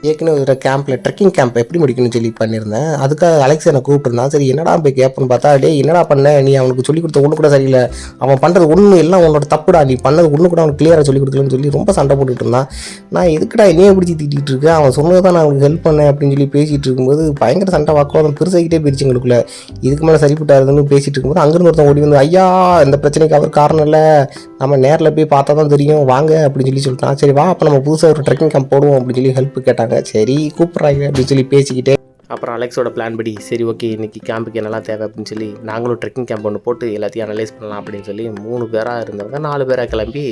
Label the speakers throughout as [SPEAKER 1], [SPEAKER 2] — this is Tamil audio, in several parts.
[SPEAKER 1] ஏற்கனவே ஒரு கேம்பில் ட்ரெக்கிங் கேம்ப் எப்படி முடிக்கணும்னு சொல்லி பண்ணியிருந்தேன். அதுக்காக அலெக்ஸ் என்னை கூப்பிட்டுருந்தான். சரி என்னடா போய் கேட்போன்னு பார்த்தா, டேய் என்னடா பண்ண நீ அவனுக்கு சொல்லிக் கொடுத்த ஒன்று கூட சரியில்லை, அவன் பண்ணுறது ஒன்று எல்லாம் உன்னோட தப்புடா, நீ பண்ணது ஒன்று கூட அவனுக்கு கிளியராக சொல்லிக் கொடுக்கலன்னு சொல்லி ரொம்ப சண்டை போட்டுட்டு இருந்தான். நான் எதுக்குடா என்னையே பிடிச்சி திட்டிகிட்டு இருக்கேன், அவன் சொன்னது தான் நான் அவனுக்கு ஹெல்ப் பண்ணேன் அப்படின்னு சொல்லி பேசிகிட்டு இருக்கும்போது பயங்கர சண்டை வாக்குவாதம் பெருசாகிட்டே போயிடுச்சு எங்களுக்குள்ள. இதுக்கு மேலே சரிப்பட்டாருன்னு பேசிகிட்டு இருக்கும்போது அங்கேருந்து ஒருத்தன் ஓடி வந்து, ஐயா இந்த பிரச்சனைக்கு அவர் காரணம் இல்லை, நம்ம நேரில் போய் பார்த்தா தான் தெரியும் வாங்க அப்படின்னு சொல்லி சொல்லிட்டான். சரி வா அப்போ நம்ம புதுசாக ஒரு ட்ரெக்கிங் கேம்ப் போடுவோம் அப்படின்னு சொல்லி ஹெல்ப் கேட்டாங்க. சரி கூப்பிட்றாங்க அப்படின்னு சொல்லி பேசிக்கிட்டே அப்புறம் அலெக்ஸோட பிளான் படி சரி ஓகே இன்றைக்கி கேம்புக்கு என்னெல்லாம் தேவை அப்படின்னு சொல்லி நாங்களும் ட்ரெக்கிங் கேம்ப் ஒன்று போட்டு எல்லாத்தையும் அனலைஸ் பண்ணலாம் அப்படின்னு சொல்லி 3 பேராக இருந்தவங்க 4 பேராக கிளம்பி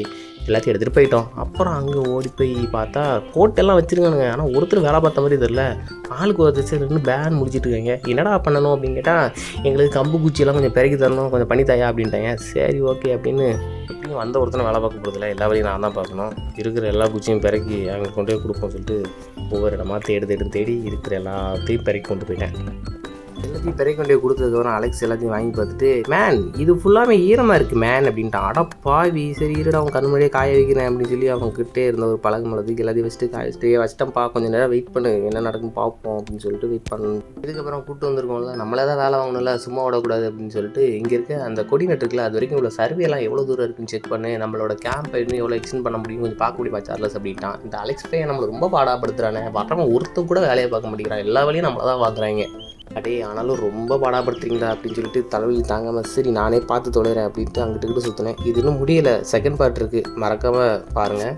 [SPEAKER 1] எல்லாத்தையும் எடுத்துகிட்டு போயிட்டோம். அப்புறம் அங்கே ஓடி போய் பார்த்தா கோட்டெல்லாம் வச்சுருக்கானுங்க. ஆனால் ஒருத்தர் வேலை பார்த்த மாதிரி தெரில, ஆளுக்கு ஒரு திசை பேன் முடிச்சிட்டு இருக்காங்க. என்னடா பண்ணணும் அப்படின்னு கேட்டால் எங்களுக்கு கம்பு குச்சியெல்லாம் கொஞ்சம் பிறக்கி தரணும், கொஞ்சம் பண்ணித்தாயா அப்படின்ட்டாங்க. சரி ஓகே அப்படின்னு எப்படியும் வந்த ஒருத்தனை வேலை பார்க்க போகிறதில்ல, எல்லா வழியும் நான் தான் பார்க்கணும். இருக்கிற எல்லா குச்சியும் பிறக்கி அங்கே கொண்டு போய் கொடுப்போம் சொல்லிட்டு ஒவ்வொரு இடமா தேடி இருக்கிற எல்லாத்தையும் பிறக்கி கொண்டு போயிட்டேன். எல்லாத்தையும் பிறக்கி கொண்டு போய் கொடுத்ததுக்கப்புறம் அலெக்ஸ் எல்லாத்தையும் வாங்கி பார்த்துட்டு, மேன் இது ஃபுல்லாமே ஈரமாக இருக்குது மேன் அப்படின்ட்டான். அட பாவி சரி இருடா அவன் கண் முன்னாடியே காய வைக்கிறேன் அப்படின்னு சொல்லி அவங்ககிட்டே இருந்த ஒரு பழகு மலத்துக்கு எல்லாத்தையும் வச்சுட்டேன்ப்பா கொஞ்சம் நேரம் வெயிட் பண்ணு என்ன நடக்குன்னு பார்ப்போம் அப்படின்னு சொல்லிட்டு வெயிட் பண்ணணும். இதுக்கப்புறம் கூப்பிட்டு வந்திருக்கோம்ல, நம்மளே தான் வேலை வாங்கணும்ல, சும்மா விடக்கூடாது அப்படின்னு சொல்லிட்டு இங்கே இருக்க அந்த கொடி நட்டு இருக்குல்ல, அது வரைக்கும் உள்ள சர்வேலாம் எவ்வளோ தூரம் இருக்குன்னு செக் பண்ணு, நம்மளோட கேம்ப் இன்னும் எவ்வளோ எக்ஸ்டெண்ட் பண்ண முடியும் கொஞ்சம் பார்க்க முடியுமா சார்லஸ் அப்படின்ட்டான். இந்த அலெக்ஸ் பையன் நம்மளை ரொம்ப பாடாப்படுத்துறானே, வரவங்க ஒருத்தர் கூட வேலையை பார்க்க மாட்டேங்கிறான், எல்லா வேலையும் நம்மளை தான் பார்க்குறாங்க. அடே ஆனாலும் ரொம்ப பாடாப்படுத்துறீங்களா அப்படின்னு சொல்லிட்டு தலைவலி தாங்காமல் சரி நானே பார்த்து தொலைகிறேன் அப்படின்ட்டு அங்கிட்டு சுற்றினேன். இது இன்னும் முடியலை, செகண்ட் பார்ட் இருக்குது, மறக்காமல் பாருங்கள்.